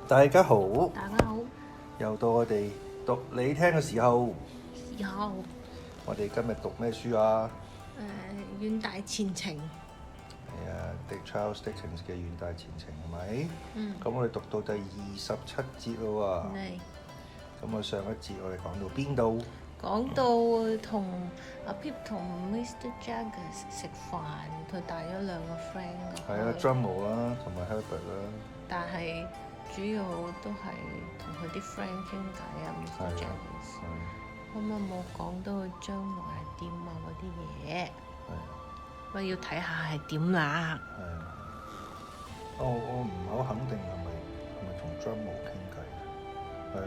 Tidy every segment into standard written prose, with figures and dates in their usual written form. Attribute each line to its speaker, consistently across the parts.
Speaker 1: 大家好，
Speaker 2: 大家好，
Speaker 1: 又到我哋讀你聽嘅時候。我哋今日讀咩書啊？
Speaker 2: 遠大前程。
Speaker 1: 係啊，Charles Dickens 嘅《遠大前程》係咪？咁我哋讀到第27節咯喎。咁我上一節我哋講到邊度？
Speaker 2: 講到同阿 Pip 同 Mr. Jaggers 食飯，佢帶咗兩個 friend 落去。
Speaker 1: 係啊 ，Drummond 啦，同埋 Herbert 啦。
Speaker 2: 但係主要都係同佢啲 friend 傾偈啊 ，Mr. Jaggers。咁啊冇講到佢將來係點啊嗰啲嘢。咁要睇下係點啦。
Speaker 1: 我唔係好肯定係咪同 Drummond 傾偈？係啊。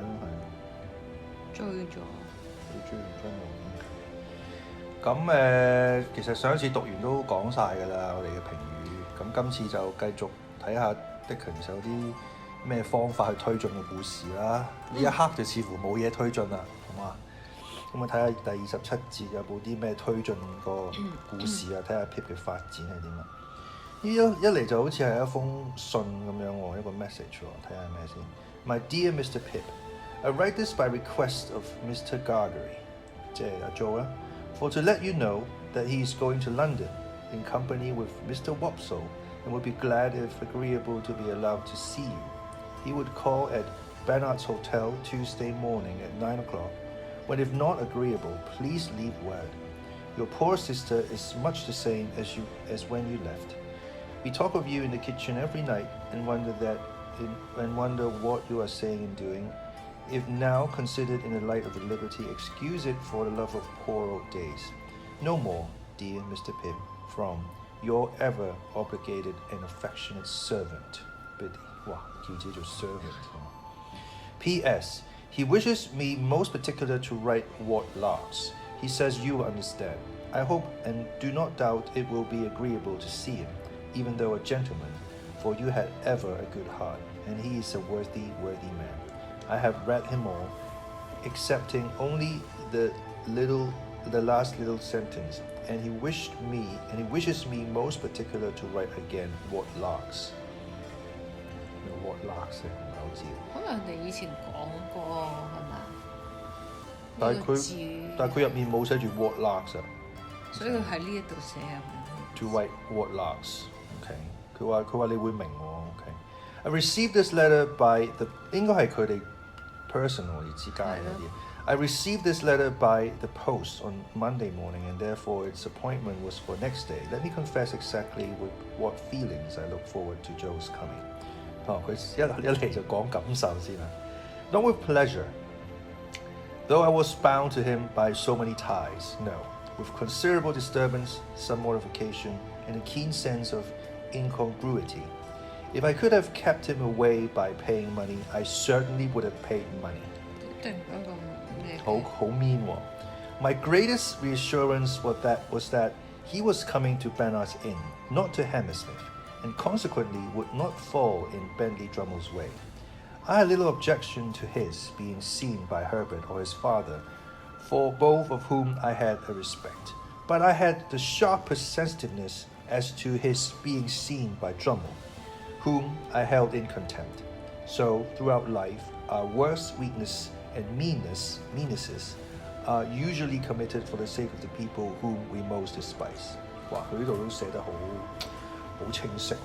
Speaker 2: 追咗。
Speaker 1: 追完 Drummond 傾偈。咁其實上一次讀完都講晒㗎啦，我哋嘅評語。咁今次就繼續睇下 Dickens 有啲咩方法去推進個故事啦。呢一刻就似乎冇嘢推進啦，好嘛？咁我睇下第27節有冇啲咩推進個故事啊？睇下 Pip 嘅發展係點啊？呢一嚟就好似係一封信咁樣喎，一個 message 喎，睇下咩先。My dear Mr. Pip, I write this by request of Mr. Gargery, 即係阿 Joe 啦 for to let you know that he is going to London in company with Mr. Wopsle and would be glad if agreeable to be allowed to see you. He would call at Bernard's Hotel Tuesday morning at 9 o'clock.When if not agreeable, please leave word. Your poor sister is much the same as when you left. We talk of you in the kitchen every night and wonder what you are saying and doing. If now considered in the light of the liberty, excuse it for the love of poor old days. No more, dear Mr. Pip, from your ever obligated and affectionate servant, Biddy. 哇，叫自己做 servant。P.S.He wishes me most particular to write what larks. He says you will understand. I hope and do not doubt it will be agreeable to see him, even though a gentleman, for you had ever a good heart, and he is a worthy man. I have read him all, excepting only the last little sentence, and he wishes me most particular to write again what larks. What larks 唔係好知。
Speaker 2: 可能你以前講過係嘛？
Speaker 1: 但係佢入面冇寫住 what larks 啊，
Speaker 2: 所以佢喺呢一度寫啊。
Speaker 1: To write what larks，OK，佢話你會明喎 ，OK。I received this letter by the 應該係佢哋 personal 之間嗰啲。I received this letter by the post on Monday morning, and therefore its appointment was for next day. Let me confess exactly with what feelings I look forward to Joe's coming. 佢一嚟就講感受先啦。Not with pleasure, though I was bound to him by so many ties. No, with considerable disturbance, some mortification, and a keen sense of incongruity. If I could have kept him away by paying money, I certainly would have paid money. 好 mean 喎。My greatest reassurance was that he was coming to Bernard's Inn, not to Hammersmith.And consequently would not fall in Bentley Drummond's way. I had little objection to his being seen by Herbert or his father, for both of whom I had a respect. But I had the sharpest sensitiveness as to his being seen by Drummond, whom I held in contempt. So throughout life, our worst weakness and meannesses are usually committed for the sake of the people whom we most despise. 哇，佢呢度都寫得好清晰喎。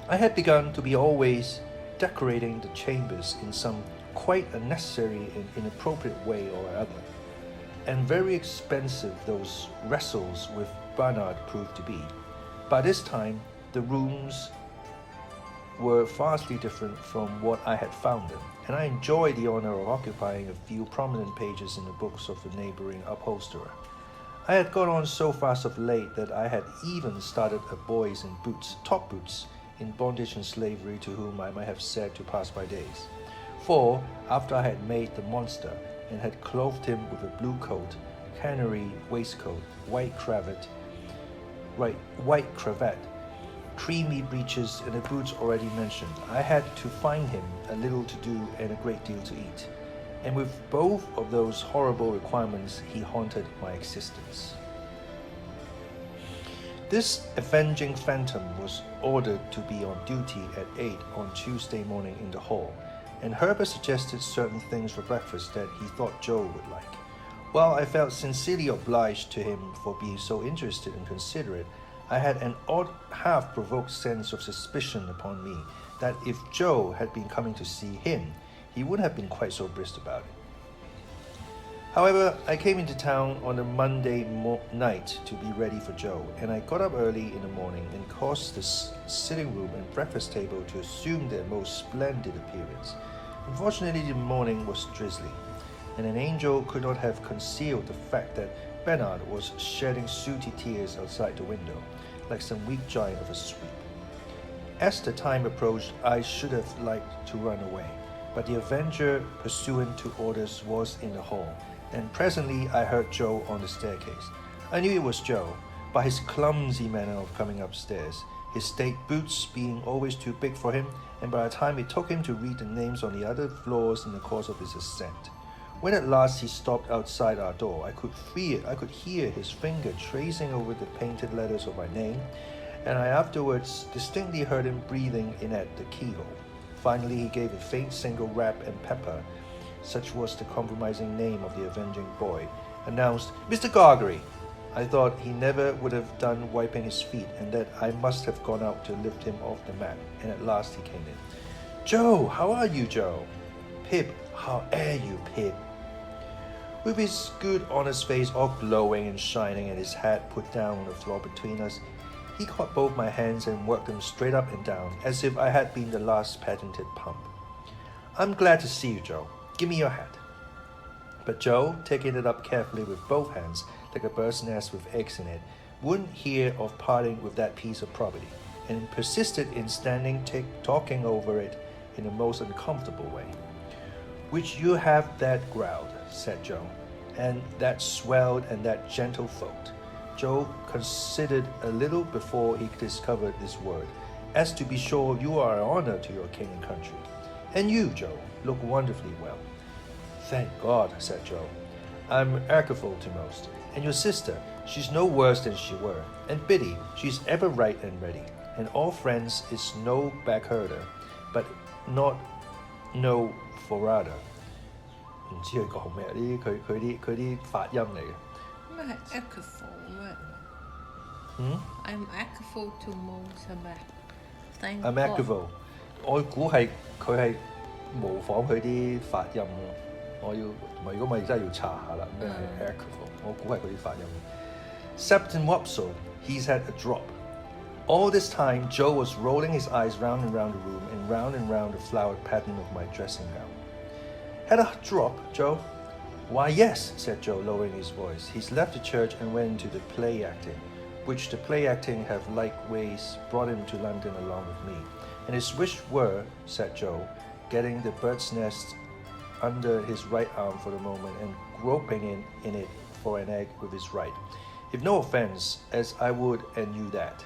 Speaker 1: I had begun to be always decorating the chambers in some quite unnecessary and inappropriate way or other, and very expensive those wrestles with Bernard proved to be. By this time, the rooms were vastly different from what I had found them, and I enjoyed the honor of occupying a few prominent pages in the books of the neighboring upholsterer.I had got on so fast of late that I had even started a boys in top boots, in bondage and slavery, to whom I might have said to pass my days. For, after I had made the monster, and had clothed him with a blue coat, canary waistcoat, white cravat, creamy breeches, and the boots already mentioned, I had to find him a little to do and a great deal to eat.And with both of those horrible requirements, he haunted my existence. This avenging phantom was ordered to be on duty at 8 on Tuesday morning in the hall, and Herbert suggested certain things for breakfast that he thought Joe would like. While I felt sincerely obliged to him for being so interested and considerate, I had an odd, half-provoked sense of suspicion upon me that if Joe had been coming to see him, he wouldn't have been quite so brisk about it. However, I came into town on a Monday night to be ready for Joe, and I got up early in the morning and caused the sitting room and breakfast table to assume their most splendid appearance. Unfortunately, the morning was drizzly, and an angel could not have concealed the fact that Bernard was shedding sooty tears outside the window, like some weak giant of a sweep. As the time approached, I should have liked to run away, but the avenger, pursuant to orders, was in the hall, and presently I heard Joe on the staircase. I knew it was Joe by his clumsy manner of coming upstairs, his state boots being always too big for him, and by the time it took him to read the names on the other floors in the course of his ascent. When at last he stopped outside our door, I could hear his finger tracing over the painted letters of my name, and I afterwards distinctly heard him breathing in at the keyhole. Finally, he gave a faint single rap, and Pepper, such was the compromising name of the avenging boy, announced, "Mr. Gargery." I thought he never would have done wiping his feet, and that I must have gone out to lift him off the mat, and at last he came in. "Joe, how are you, Joe?" "Pip, how are you, Pip?" With his good, honest face all glowing and shining and his hat put down on the floor between us, he caught both my hands and worked them straight up and down, as if I had been the last patented pump. "I'm glad to see you, Joe. Give me your hat." But Joe, taking it up carefully with both hands, like a bird's nest with eggs in it, wouldn't hear of parting with that piece of property, and persisted in standing talking over it in a most uncomfortable way. "Which you have that growled," said Joe, "and that swelled and that gentle folked." Joe considered a little before he discovered this word, "as to be sure you are an honor to your king and country. And you, Joe, look wonderfully well." "Thank God," said Joe. "I'm ergoful to most. And your sister, she's no worse than she were. And Biddy, she's ever right and ready. And all friends is no backherder, but not no forerunner." 唔知佢講咩？呢啲佢啲發音嚟嘅。
Speaker 2: 咩係 ergoful 咩？I'm ergoful to most 係咪 ？Thank God.
Speaker 1: I'm ergoful， 我估係佢係模仿佢啲發音咯。我要如果我真係要查下啦，咩係 ergoful？ 我估係佢啲發音。Septon Wopsle, he's had a drop. All this time, Joe was rolling his eyes round and round the room and round the flowered pattern of my dressing gown. "Had a drop, Joe?" "Why, yes," said Joe, lowering his voice. "He's left the church and went into the play acting, which the play acting have likeways brought him to London along with me. And his wish were," said Joe, getting the bird's nest under his right arm for the moment and groping in it for an egg with his right, "if no offense, as I would and knew that."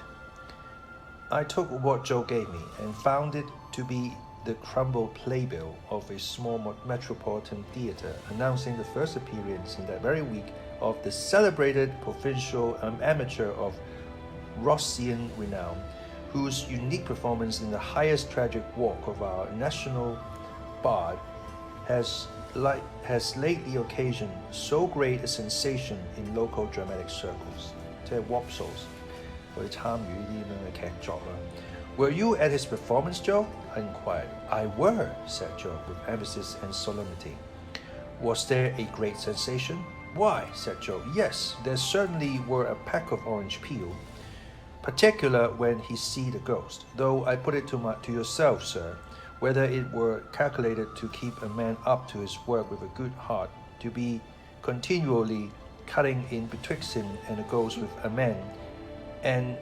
Speaker 1: I took what Joe gave me and found it to be the crumbled playbill of a small metropolitan theatre announcing the first appearance in that very week of the celebrated provincial amateur of Rossian renown, whose unique performance in the highest tragic walk of our national bard has lately occasioned so great a sensation in local dramatic circles. 即係 Wopsles 佢參與呢啲咁樣嘅劇作啦。"Were you at his performance, Joe?" I inquired. "I were," said Joe, with emphasis and solemnity. "Was there a great sensation?" "Why," said Joe, "yes, there certainly were a peck of orange peel, particular when he see the ghost, though I put it to yourself, sir, whether it were calculated to keep a man up to his work with a good heart, to be continually cutting in betwixt him and the ghost with amen, and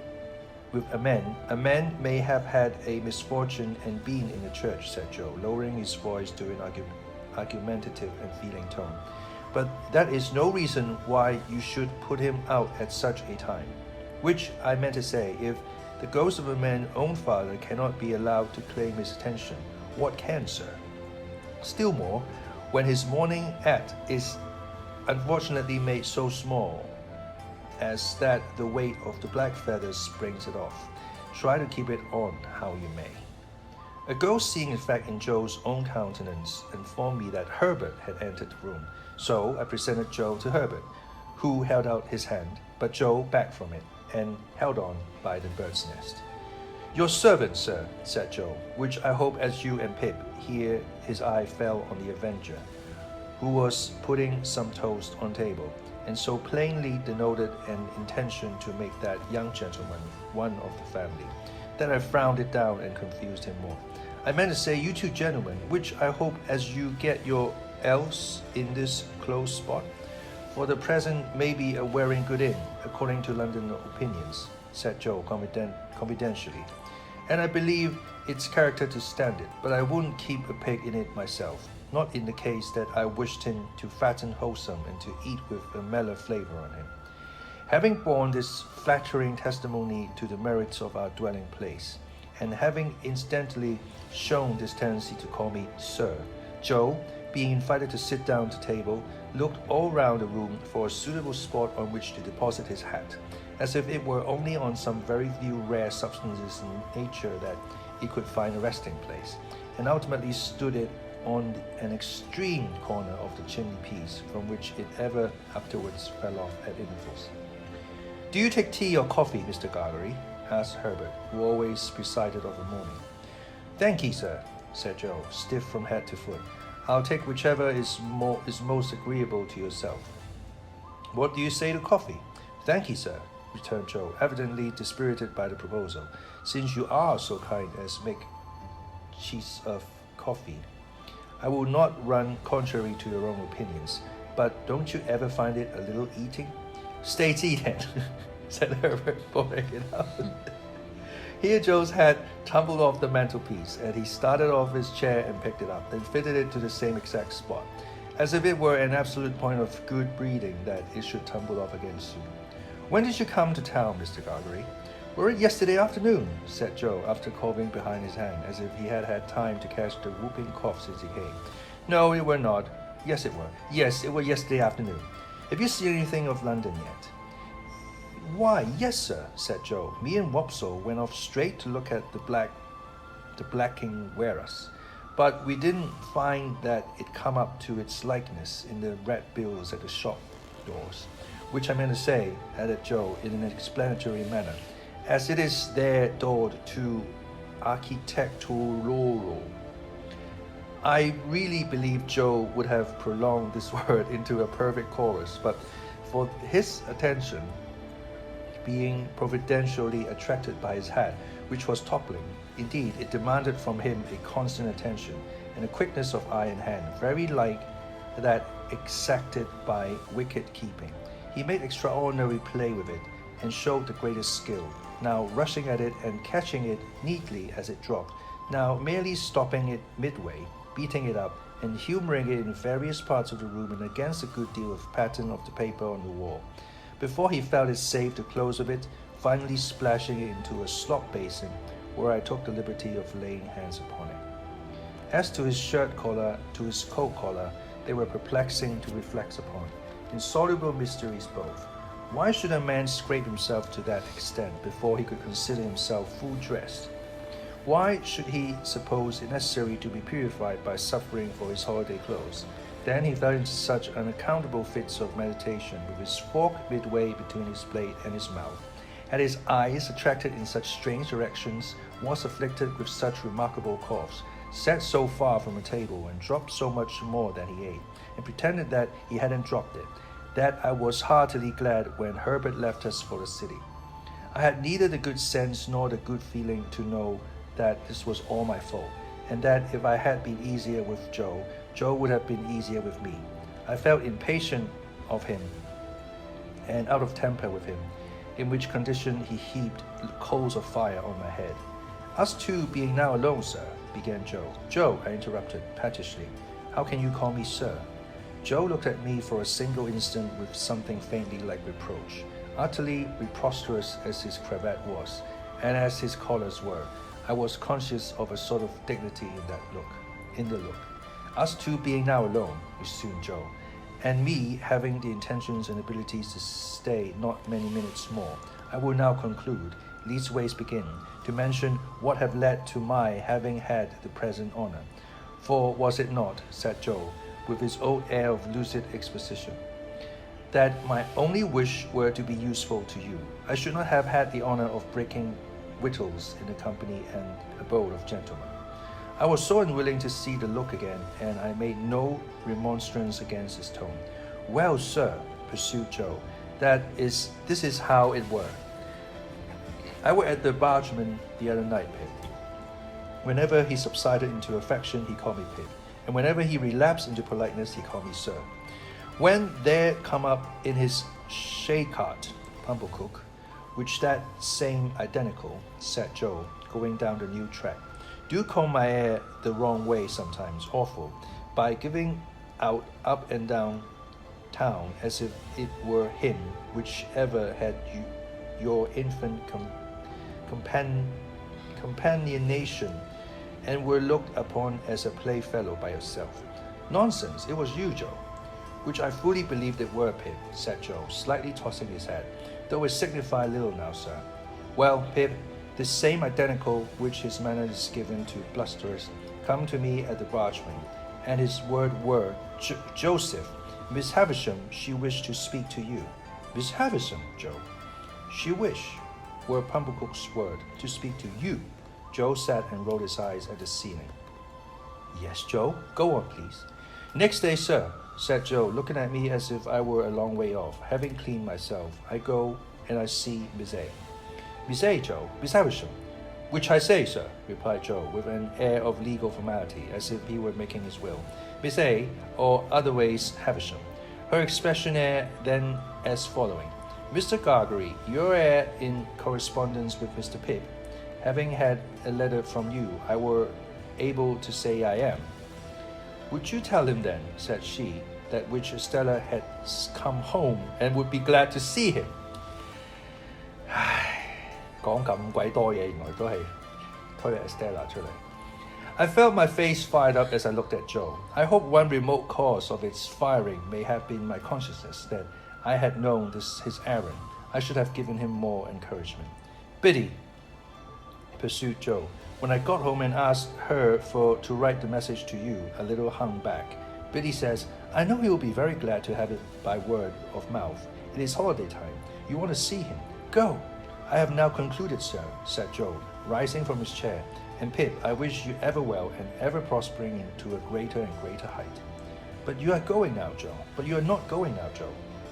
Speaker 1: with amen, a man may have had a misfortune and been in the church," said Joe, lowering his voice to an argumentative and feeling tone. "But that is no reason why you should put him out at such a time. Which I meant to say, if the ghost of a man's own father cannot be allowed to claim his attention, what can, sir? Still more, when his morning act is unfortunately made so small." as that the weight of the black feathers brings it off. Try to keep it on how you may. A ghost seeing effect in Joe's own countenance informed me that Herbert had entered the room, so I presented Joe to Herbert, who held out his hand, but Joe backed from it and held on by the bird's nest. Your servant, sir, said Joe, which I hope as you and Pip. Here his eye fell on the Avenger, who was putting some toast on table, and so plainly denoted an intention to make that young gentleman one of the family, that I frowned it down and confused him more. I meant to say you two gentlemen, which I hope as you get your else in this close spot, for the present may be a wearing good inn, according to London opinions, said Joe confidentially, and I believe its character to stand it, but I wouldn't keep a pig in it myself, not in the case that I wished him to fatten wholesome and to eat with a mellow flavour on him. Having borne this flattering testimony to the merits of our dwelling place, and having incidentally shown this tendency to call me Sir, Joe, being invited to sit down to table, looked all round the room for a suitable spot on which to deposit his hat, as if it were only on some very few rare substances in nature that it could find a resting place, and ultimately stood it on an extreme corner of the chimney-piece, from which it ever afterwards fell off at intervals. Do you take tea or coffee, Mr. Gargery? Asked Herbert, who always presided of a morning. Thank ye, sir, said Joe, stiff from head to foot. I'll take whichever is most agreeable to yourself. What do you say to coffee? Thank ye, sir, returned Joe, evidently dispirited by the proposal, since you are so kind as make cheese of coffee. I will not run contrary to your own opinions, but don't you ever find it a little eating? Stay tea then, said Herbert, pouring it out. Here Joe's hat tumbled off the mantelpiece, and he started off his chair and picked it up, then fitted it to the same exact spot, as if it were an absolute point of good breeding that it should tumble off again soon. When did you come to town, Mr. Gargery? Were it yesterday afternoon, said Joe, after coughing behind his hand, as if he had had time to catch the whooping cough since he came. No, it were not. Yes, it were. Yes, it were yesterday afternoon. Have you seen anything of London yet? Why, yes, sir, said Joe. Me and Wopsle went off straight to look at the blacking warehouse, but we didn't find that it come up to its likeness in the red bills at the shop doors, which I meant to say, added Joe in an explanatory manner, as it is there doored to architectural. I really believe Joe would have prolonged this word into a perfect chorus, but for his attention, being providentially attracted by his hat, which was toppling, indeed, it demanded from him a constant attention and a quickness of eye and hand, very like that exacted by wicket keeping. He made extraordinary play with it, and showed the greatest skill, now rushing at it and catching it neatly as it dropped, now merely stopping it midway, beating it up, and humouring it in various parts of the room and against a good deal of pattern of the paper on the wall, before he felt it safe to close of it, finally splashing it into a slop basin, where I took the liberty of laying hands upon it. As to his shirt collar, to his coat collar, they were perplexing to reflect upon, insoluble mysteries both. Why should a man scrape himself to that extent before he could consider himself full dressed? Why should he suppose it necessary to be purified by suffering for his holiday clothes? Then he fell into such unaccountable fits of meditation, with his fork midway between his plate and his mouth, had his eyes attracted in such strange directions, was afflicted with such remarkable coughs, sat so far from a table, and dropped so much more than he ate, and pretended that he hadn't dropped it, that I was heartily glad when Herbert left us for the city. I had neither the good sense nor the good feeling to know that this was all my fault, and that if I had been easier with Joe, Joe would have been easier with me. I felt impatient of him and out of temper with him, in which condition he heaped coals of fire on my head. Us two being now alone, sir, began Joe. Joe, I interrupted pettishly, how can you call me sir? Joe looked at me for a single instant with something faintly like reproach, utterly preposterous as his cravat was, and as his collars were. I was conscious of a sort of dignity in the look. Us two being now alone, resumed Joe, and me having the intentions and abilities to stay not many minutes more, I will now conclude, leastways begin, to mention what have led to my having had the present honour. For was it not, said Joe, with his old air of lucid exposition, that my only wish were to be useful to you? I should not have had the honour of breaking victuals in the company and abode of gentlemen. I was so unwilling to see the look again, and I made no remonstrance against his tone. Well, sir, pursued Joe, this is how it were. I was at the bargeman the other night, Pip. Whenever he subsided into affection, he called me Pip, and whenever he relapsed into politeness, he called me sir. When there come up in his shay-cart, Pumblecook, which that same identical, said Joe, going down the new track, do comb my hair the wrong way sometimes, awful, by giving out up and down town as if it were him which ever had your infant companionation, and were looked upon as a playfellow by yourself. Nonsense, it was you, Joe. Which I fully believed it were, Pip, said Joe, slightly tossing his head, though it signify little now, sir. Well, Pip, this same identical which his manner is given to blusterers, come to me at the bargeman, and his word were, Joseph, Miss Havisham, she wished to speak to you. Miss Havisham, Joe. She wish, were Pumblecook's word, to speak to you. Joe sat and rolled his eyes at the ceiling. Yes, Joe, go on, please. Next day, sir, said Joe, looking at me as if I were a long way off. Having cleaned myself, I go and I see Miss A. Miss A, Joe, Miss Havisham. Which I say, sir, replied Joe, with an air of legal formality, as if he were making his will. Miss A, or otherways Havisham. Her expression then as following. Mr. Gargery, you're in correspondence with Mr. Pip. Having had a letter from you, I were able to say I am. Would you tell him then, said she, that which Estella had come home and would be glad to see him? 講咁鬼多嘢，原來都係推 Estella 出嚟。I felt my face fired up as I looked at Joe. I hope one remote cause of its firing may have been my consciousness that I had known his errand. I should have given him more encouragement. Biddy, pursued Joe, when I got home and asked her to write the message to you, a little hung back. Biddy says, I know he will be very glad to have it by word of mouth. It is holiday time. You want to see him? Go. I have now concluded, sir, said Joe, rising from his chair. And Pip, I wish you ever well and ever prospering into a greater and greater height. But you are going now, Joe. But you are not going now, Joe.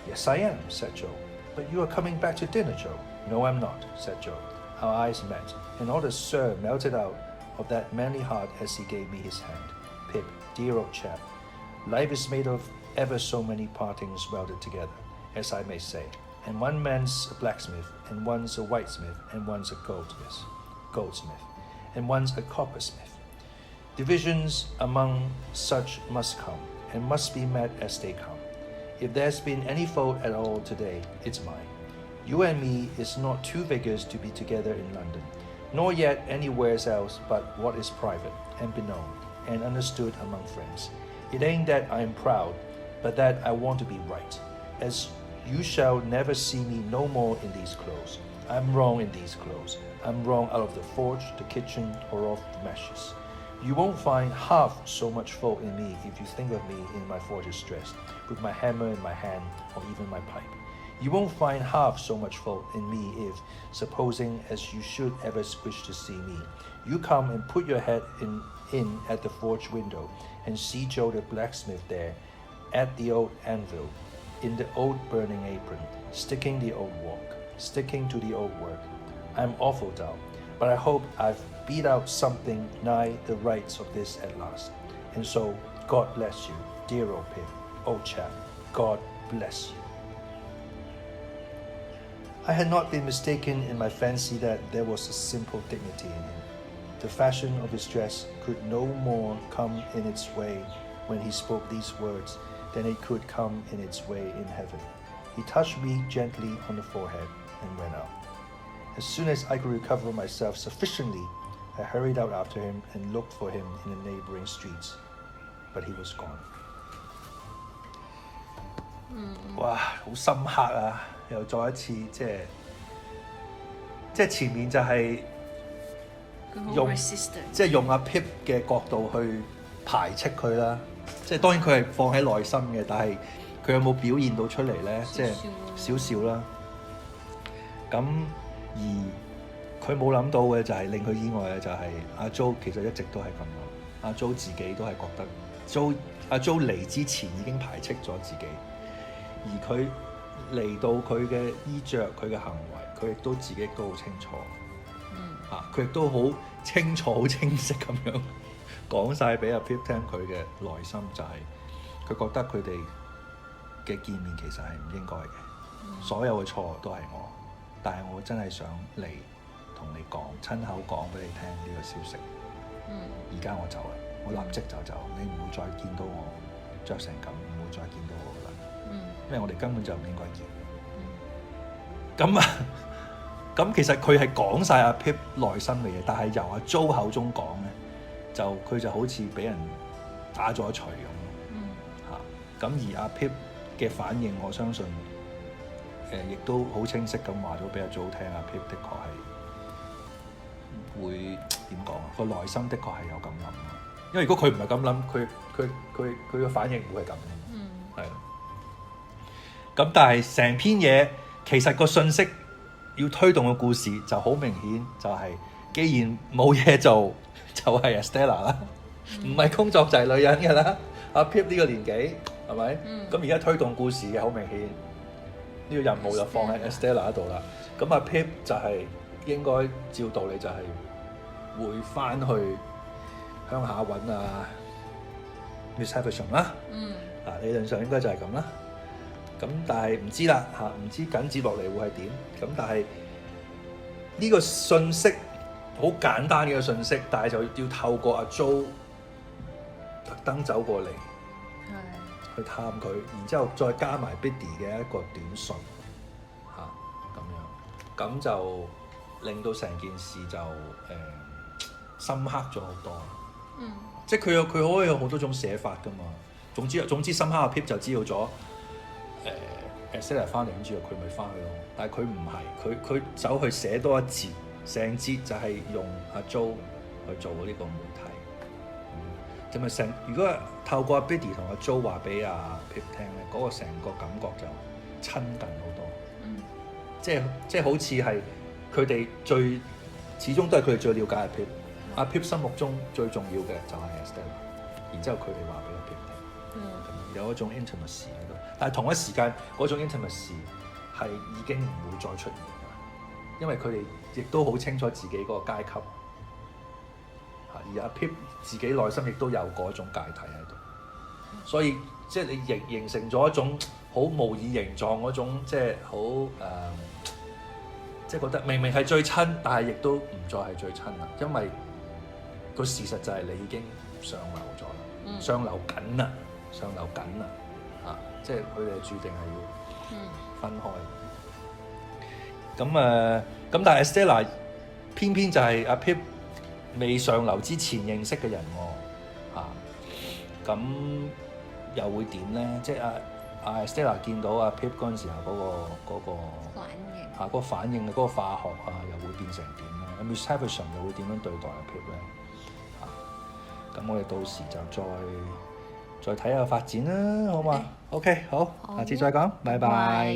Speaker 1: Yes, I am, said Joe. But you are coming back to dinner, Joe. No, I'm not, said Joe. Our eyes met, and all the sir melted out of that manly heart as he gave me his hand. Pip, dear old chap, life is made of ever so many partings welded together, as I may say, and one man's a blacksmith, and one's a whitesmith, and one's a goldsmith, and one's a coppersmith. Divisions among such must come, and must be met as they come. If there's been any fault at all today, it's mine. You and me is not two figures to be together in London, nor yet anywhere else but what is private, and beknown, and understood among friends. It ain't that I am proud, but that I want to be right, as you shall never see me no more in these clothes. I'm wrong in these clothes. I'm wrong out of the forge, the kitchen, or off the meshes. You won't find half so much fault in me if you think of me in my forger's dress, with my hammer in my hand, or even my pipe. You won't find half so much fault in me if, supposing as you should ever wish to see me, you come and put your head in at the forge window and see Joe the blacksmith there at the old anvil, in the old burning apron, sticking to the old work. I'm awful dull, but I hope I've beat out something nigh the rights of this at last. And so, God bless you, dear old Pip, old chap, God bless you. I had not been mistaken in my fancy that there was a simple dignity in him. The fashion of his dress could no more come in its way when he spoke these words than it could come in its way in heaven. He touched me gently on the forehead and went out. As soon as I could recover myself sufficiently, I hurried out after him and looked for him in the neighboring streets, but he was gone. 哇，好深刻啊！又再一次即係前面就係用阿 Pip 嘅角度去排斥佢啦。即係當然佢係放喺內心嘅，但係佢有冇表現到出嚟咧？即係少少啦。咁而佢冇諗到嘅就係令佢意外嘅就係阿 Joe 其實一直都係咁諗。阿 Joe 自己都係覺得阿 Joe 嚟之前已經排斥咗自己，而佢嚟到佢嘅衣着、佢嘅行為，佢亦都自己都好清楚。佢亦都好清楚、好清晰咁樣講晒俾阿 Pip 聽佢嘅內心，就係佢覺得佢哋嘅見面其實係唔應該嘅，所有嘅錯都係我，但係我真係想嚟同你講，親口講俾你聽呢個消息。而家我走啦，我立即就走，你唔會再見到我着成咁，唔會再見到我啦。因為我哋根本就唔應該見。咁其實佢係講晒阿 Pip 內心嘅嘢，但係由阿 Joe 口中講咧，佢就好似俾人打咗一錘咁。咁而阿 Pip 嘅反應，我相信亦都好清晰咁話咗俾阿 Joe 聽，阿 Pip 的確係會點講啊？個內心的確係有咁諗，因為如果佢唔係咁諗，佢嘅反應唔會係咁。係。咁但係成篇嘢其實個信息要推動嘅故事就好明顯，就係既然冇嘢做，就係 Estella 啦，唔係工作就係女人㗎啦。阿 Pip 呢個年紀係咪？咁而家推動故事嘅好明顯，呢個任務就放喺 Estella 度啦。咁阿 Pip 就係應該照道理就係會翻去鄉下揾阿 Miss Havisham 啦。理論上應該就係咁啦。咁但係唔知啦嚇，唔知緊接落嚟會係點。咁但係呢個信息好簡單嘅一個信息，但係就要透過阿 Joe 特登走過嚟去探佢，然之後再加埋 Biddy 嘅一個短信嚇咁樣，咁就令到成件事就深刻咗好多。即係佢可以有好多種寫法㗎嘛。總之深刻阿 Pip 就知道咗。Estella 翻嚟咁之後，佢咪翻去咯。但係佢唔係，佢走去寫多一節，成節就係用阿 Joe 去做呢個媒體。就咪如果透過阿 Biddy 同阿 Joe 話俾阿 Pip 聽咧，嗰個成個感覺就親近好多。即係好似係佢哋始終都係佢哋最了解阿 Pip。阿 Pip 心目中最重要嘅就係 Estella， 然之後佢哋話俾阿 Pip 聽，有一種 intimacy 喺度。但係同一時間嗰種 intimacy 係已經唔會再出現㗎，因為佢哋亦都好清楚自己嗰個階級，而阿 Pip 自己內心亦都有嗰種界體喺度，所以即係你形成咗一種好模擬形狀嗰種，即係好即係覺得明明係最親，但係亦都唔再係最親啦，因為個事實就係你已經上流咗啦，上流緊啦。即係佢哋注定係要分開。咁但係 Estella 偏偏就係阿 Pip 未上流之前認識嘅人喎。咁又會點咧？即係阿 Estella 見到阿 Pip 嗰陣時候嗰個反應嗰個反應嗰個化學又會變成點咧？Miss Havisham 又會點樣對待阿 Pip 咧？咁我哋到時就再睇下發展啦，好嘛？OK，好，下次再講，拜拜。